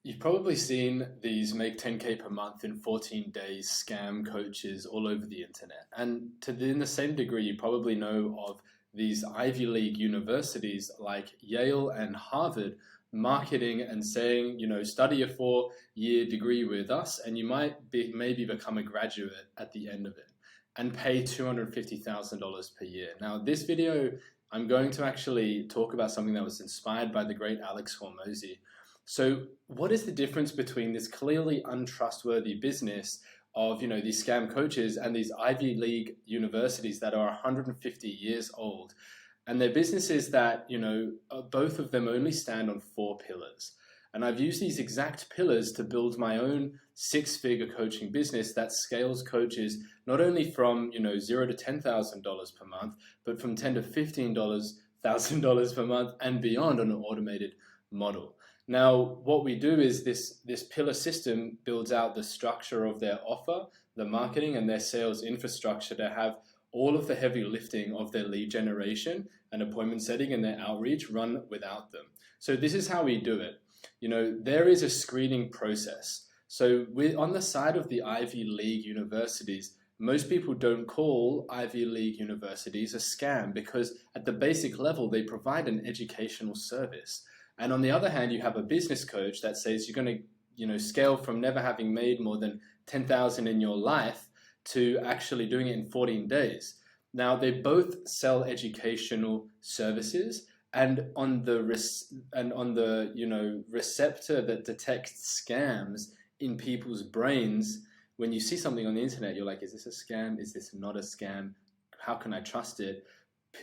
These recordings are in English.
You've probably seen these make 10K per month in 14 days scam coaches all over the internet. And in the same degree, you probably know of these Ivy League universities like Yale and Harvard marketing and saying, study a 4-year degree with us and you might maybe become a graduate at the end of it and pay $250,000 per year. Now, this video, I'm going to actually talk about something that was inspired by the great Alex Hormozi. So what is the difference between this clearly untrustworthy business of, these scam coaches and these Ivy League universities that are 150 years old? And they're businesses that, both of them only stand on 4 pillars. And I've used these exact pillars to build my own 6-figure coaching business that scales coaches not only from, $0 to $10,000 per month, but from $10 to $15,000 per month and beyond on an automated model. Now, what we do is this pillar system builds out the structure of their offer, the marketing, and their sales infrastructure to have all of the heavy lifting of their lead generation and appointment setting and their outreach run without them. So this is how we do it. There is a screening process. So on the side of the Ivy League universities, most people don't call Ivy League universities a scam because at the basic level, they provide an educational service. And on the other hand, you have a business coach that says you're going to, scale from never having made more than 10,000 in your life to actually doing it in 14 days. Now, they both sell educational services, and on the receptor that detects scams in people's brains, when you see something on the internet, you're like, is this a scam? Is this not a scam? How can I trust it?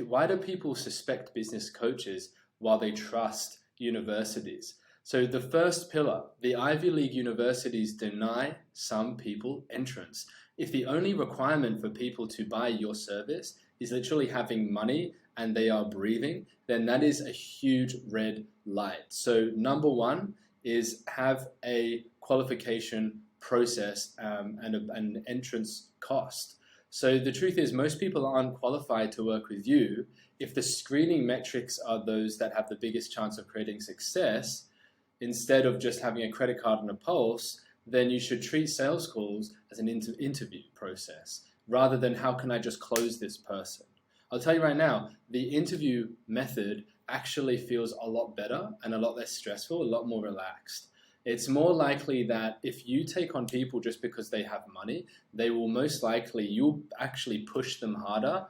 Why do people suspect business coaches while they trust universities? So the first pillar, the Ivy League universities deny some people entrance. If the only requirement for people to buy your service is literally having money and they are breathing, then that is a huge red light. So number one is have a qualification process and an entrance cost. So the truth is most people aren't qualified to work with you. If the screening metrics are those that have the biggest chance of creating success, instead of just having a credit card and a pulse, then you should treat sales calls as an interview process rather than how can I just close this person. I'll tell you right now, the interview method actually feels a lot better and a lot less stressful, a lot more relaxed. It's more likely that if you take on people just because they have money, they will most likely, you'll actually push them harder.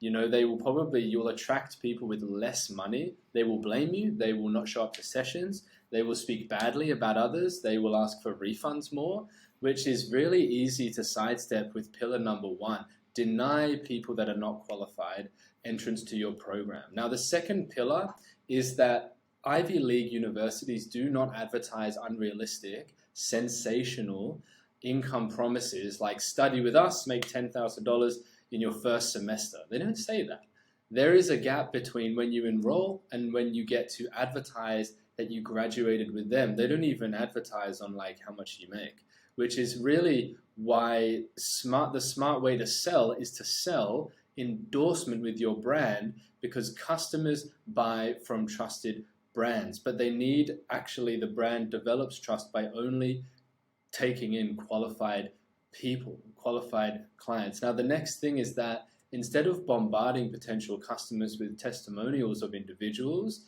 You'll attract people with less money. They will blame you. They will not show up to sessions. They will speak badly about others. They will ask for refunds more, which is really easy to sidestep with pillar number one. Deny people that are not qualified entrance to your program. Now, the second pillar is that Ivy League universities do not advertise unrealistic, sensational income promises like study with us, make $10,000 in your first semester. They don't say that. There is a gap between when you enroll and when you get to advertise that you graduated with them. They don't even advertise on like how much you make, which is really why the smart way to sell is to sell endorsement with your brand, because customers buy from trusted brands, but they need the brand develops trust by only taking in qualified people, qualified clients. Now, the next thing is that instead of bombarding potential customers with testimonials of individuals,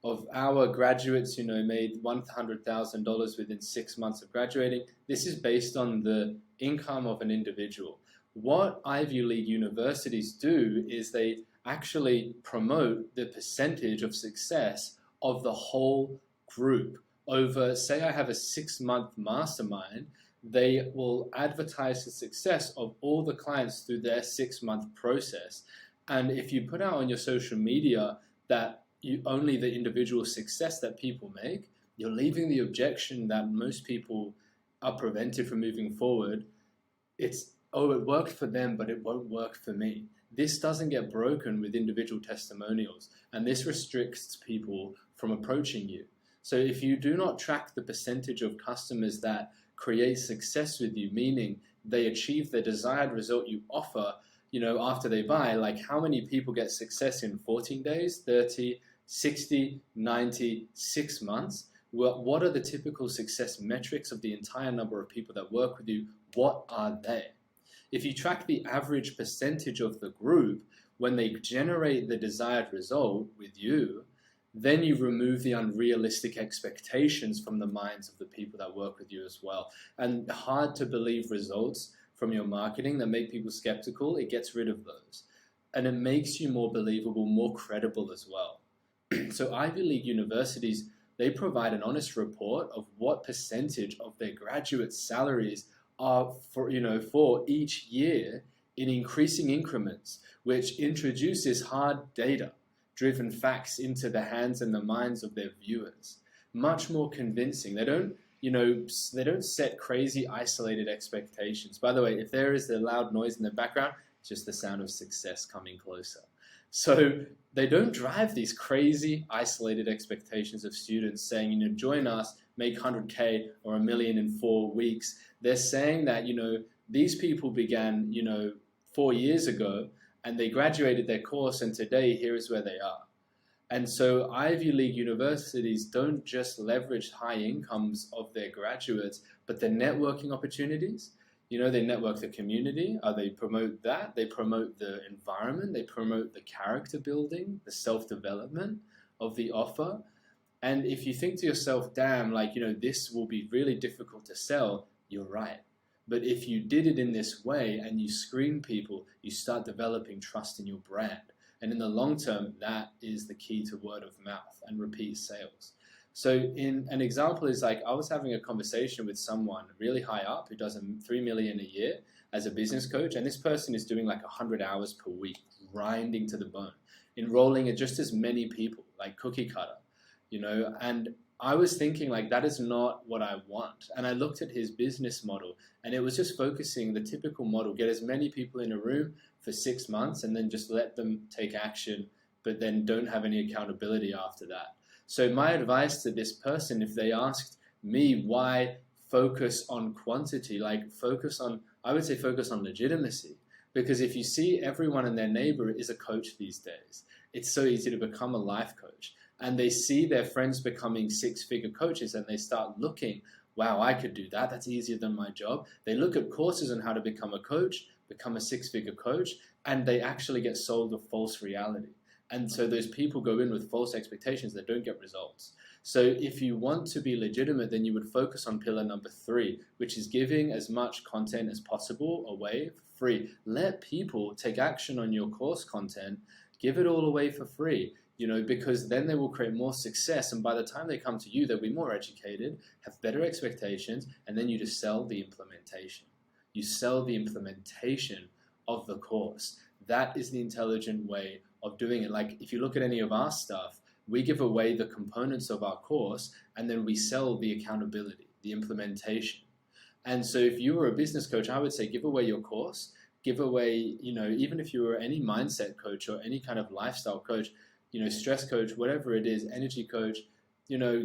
of our graduates, made $100,000 within 6 months of graduating, this is based on the income of an individual. What Ivy League universities do is they actually promote the percentage of success of the whole group. Over, say I have a 6-month mastermind, they will advertise the success of all the clients through their 6-month process. And if you put out on your social media that only the individual success that people make, you're leaving the objection that most people are prevented from moving forward. It's, oh, it worked for them, but it won't work for me. This doesn't get broken with individual testimonials, and this restricts people from approaching you. So if you do not track the percentage of customers that create success with you, meaning they achieve the desired result you offer, after they buy, like how many people get success in 14 days, 30, 60, 90, 6 months, Well, what are the typical success metrics of the entire number of people that work with you? What are they? If you track the average percentage of the group when they generate the desired result with you, then you remove the unrealistic expectations from the minds of the people that work with you as well. And hard to believe results from your marketing that make people skeptical, it gets rid of those. And it makes you more believable, more credible as well. So Ivy League universities, they provide an honest report of what percentage of their graduate salaries are for each year in increasing increments, which introduces hard data driven facts into the hands and the minds of their viewers. Much more convincing. They don't set crazy isolated expectations. By the way, if there is a loud noise in the background, it's just the sound of success coming closer. So they don't drive these crazy isolated expectations of students saying, join us, make 100K or $1 million in 4 weeks. They're saying that, these people began, 4 years ago, and they graduated their course, and today here is where they are. And so Ivy League universities don't just leverage high incomes of their graduates, but the networking opportunities. They network the community, they promote that, they promote the environment, they promote the character building, the self-development of the offer. And if you think to yourself, damn, this will be really difficult to sell, you're right. But if you did it in this way and you screen people, you start developing trust in your brand. And in the long term, that is the key to word of mouth and repeat sales. So in an example is I was having a conversation with someone really high up who does $3 million a year as a business coach. And this person is doing 100 hours per week, grinding to the bone, enrolling in just as many people, like cookie cutter, and I was thinking that is not what I want. And I looked at his business model and it was just focusing the typical model, get as many people in a room for 6 months and then just let them take action, but then don't have any accountability after that. So my advice to this person, if they asked me why focus on quantity, focus on legitimacy. Because if you see everyone and their neighbor is a coach these days, it's so easy to become a life coach. And they see their friends becoming 6-figure coaches and they start looking, wow, I could do that. That's easier than my job. They look at courses on how to become a coach, become a 6-figure coach, and they actually get sold a false reality. And so those people go in with false expectations that don't get results. So if you want to be legitimate, then you would focus on pillar number 3, which is giving as much content as possible away for free. Let people take action on your course content. Give it all away for free. Because then they will create more success. And by the time they come to you, they'll be more educated, have better expectations, and then you just sell the implementation. You sell the implementation of the course. That is the intelligent way of doing it. If you look at any of our stuff, we give away the components of our course, and then we sell the accountability, the implementation. And so if you were a business coach, I would say give away your course, give away, even if you were any mindset coach or any kind of lifestyle coach, stress coach, whatever it is, energy coach,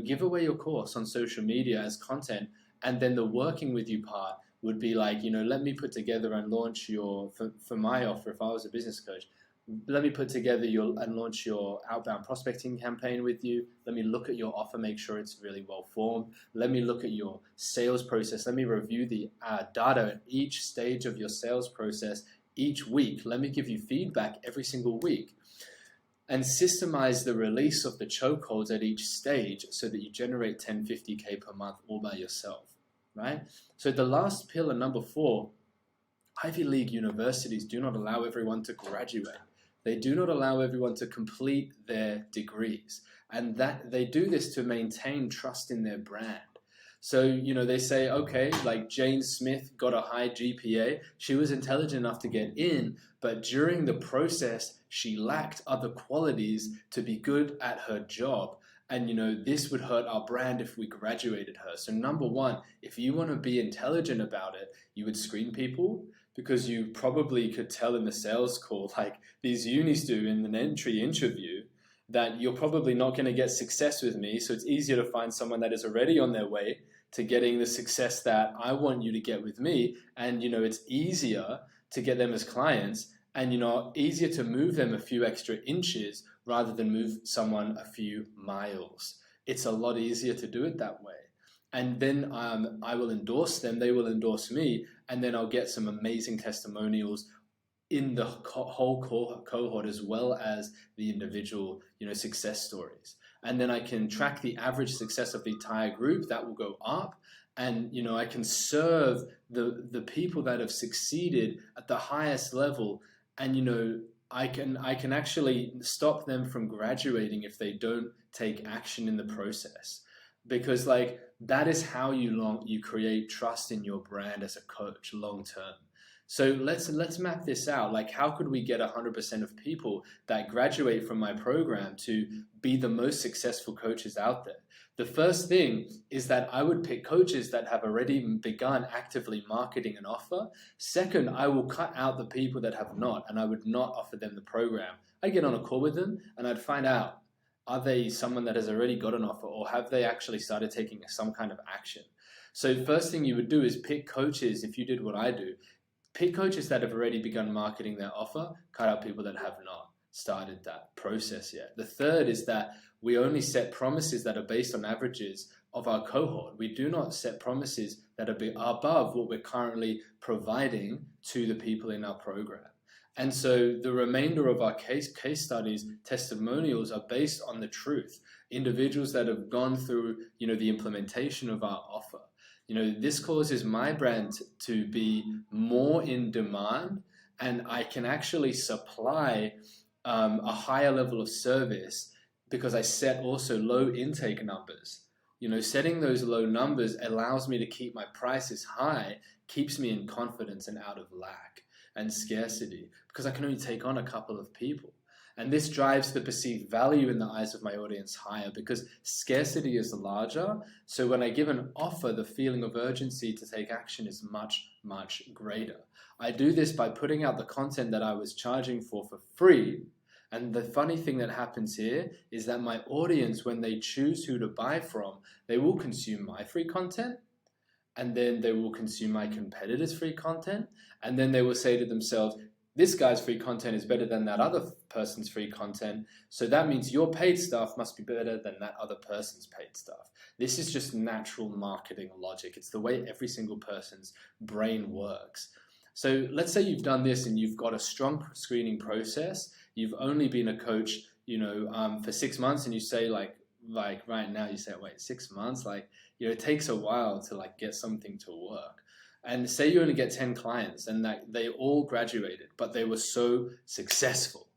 give away your course on social media as content. And then the working with you part would be let me put together and launch for my offer, if I was a business coach, let me put together and launch your outbound prospecting campaign with you. Let me look at your offer, make sure it's really well formed. Let me look at your sales process. Let me review the data at each stage of your sales process each week. Let me give you feedback every single week. And systemize the release of the chokeholds at each stage so that you generate 10, 50K per month all by yourself, right? So the last pillar, number 4, Ivy League universities do not allow everyone to graduate. They do not allow everyone to complete their degrees. And that they do this to maintain trust in their brand. So, they say, okay, Jane Smith got a high GPA. She was intelligent enough to get in, but during the process, she lacked other qualities to be good at her job. And, this would hurt our brand if we graduated her. So number 1, if you want to be intelligent about it, you would screen people, because you probably could tell in the sales call, these unis do in an entry interview, that you're probably not going to get success with me. So it's easier to find someone that is already on their way to getting the success that I want you to get with me. And, it's easier to get them as clients and, easier to move them a few extra inches rather than move someone a few miles. it's a lot easier to do it that way. And then I will endorse them, they will endorse me, and then I'll get some amazing testimonials in the whole cohort, as well as the individual, success stories. And then I can track the average success of the entire group. That will go up. And, I can serve the people that have succeeded at the highest level. And, I can actually stop them from graduating if they don't take action in the process. Because that is how you create trust in your brand as a coach long term. So let's map this out. How could we get 100% of people that graduate from my program to be the most successful coaches out there? The first thing is that I would pick coaches that have already begun actively marketing an offer. Second, I will cut out the people that have not, and I would not offer them the program. I get on a call with them and I'd find out, are they someone that has already got an offer, or have they actually started taking some kind of action? So first thing you would do is pick coaches. If you did what I do, pick coaches that have already begun marketing their offer, cut out people that have not started that process yet. The third is that we only set promises that are based on averages of our cohort. We do not set promises that are above what we're currently providing to the people in our program. And so the remainder of our case studies, testimonials, are based on the truth. Individuals that have gone through, the implementation of our offer. This causes my brand to be more in demand, and I can actually supply a higher level of service because I set also low intake numbers. Setting those low numbers allows me to keep my prices high, keeps me in confidence and out of lack and scarcity, because I can only take on a couple of people. And this drives the perceived value in the eyes of my audience higher, because scarcity is larger. So when I give an offer, the feeling of urgency to take action is much, much greater. I do this by putting out the content that I was charging for free. And the funny thing that happens here is that my audience, when they choose who to buy from, they will consume my free content, and then they will consume my competitors' free content, and then they will say to themselves, this guy's free content is better than that other person's free content, so that means your paid stuff must be better than that other person's paid stuff. This is just natural marketing logic. It's the way every single person's brain works. So let's say you've done this and you've got a strong screening process. You've only been a coach, for 6 months, and you say like right now you say, wait, 6 months? It takes a while to get something to work. And say you only get 10 clients and that they all graduated, but they were so successful.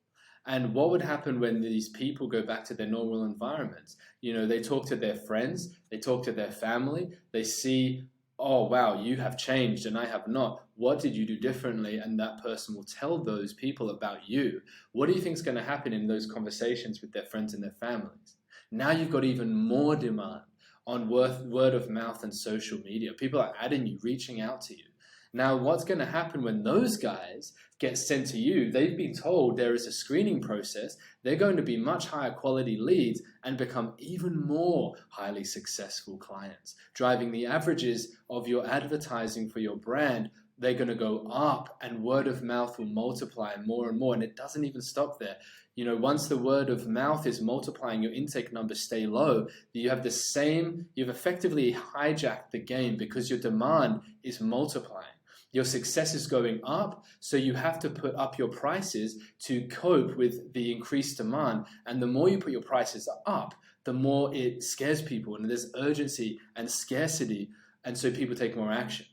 And what would happen when these people go back to their normal environments? They talk to their friends, they talk to their family, they see, oh, wow, you have changed and I have not. What did you do differently? And that person will tell those people about you. What do you think is going to happen in those conversations with their friends and their families? Now you've got even more demand on word of mouth and social media. People are adding you, reaching out to you. Now, what's going to happen when those guys get sent to you? They've been told there is a screening process. They're going to be much higher quality leads and become even more highly successful clients, driving the averages of your advertising for your brand. They're going to go up, and word of mouth will multiply more and more. And it doesn't even stop there. Once the word of mouth is multiplying, your intake numbers stay low. You've effectively hijacked the game because your demand is multiplying. Your success is going up, so you have to put up your prices to cope with the increased demand. And the more you put your prices up, the more it scares people, and there's urgency and scarcity, and so people take more action.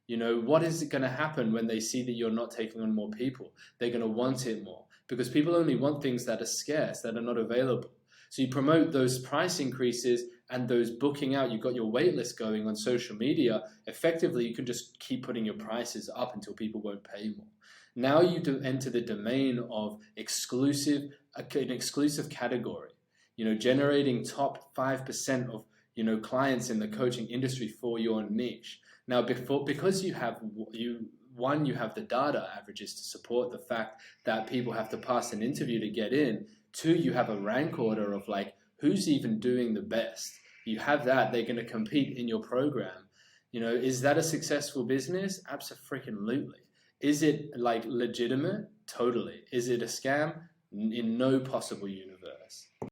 What is going to happen when they see that you're not taking on more people? They're going to want it more, because people only want things that are scarce, that are not available. So you promote those price increases and those booking out. You've got your wait list going on social media. Effectively, you can just keep putting your prices up until people won't pay more. Now you enter the domain of an exclusive category, generating top 5% of, clients in the coaching industry for your niche. Now, because you have the data averages to support the fact that people have to pass an interview to get in. 2, you have a rank order of who's even doing the best. You have that. They're going to compete in your program. Is that a successful business? Abso-freaking-lutely. Is it legitimate? Totally. Is it a scam? In no possible universe.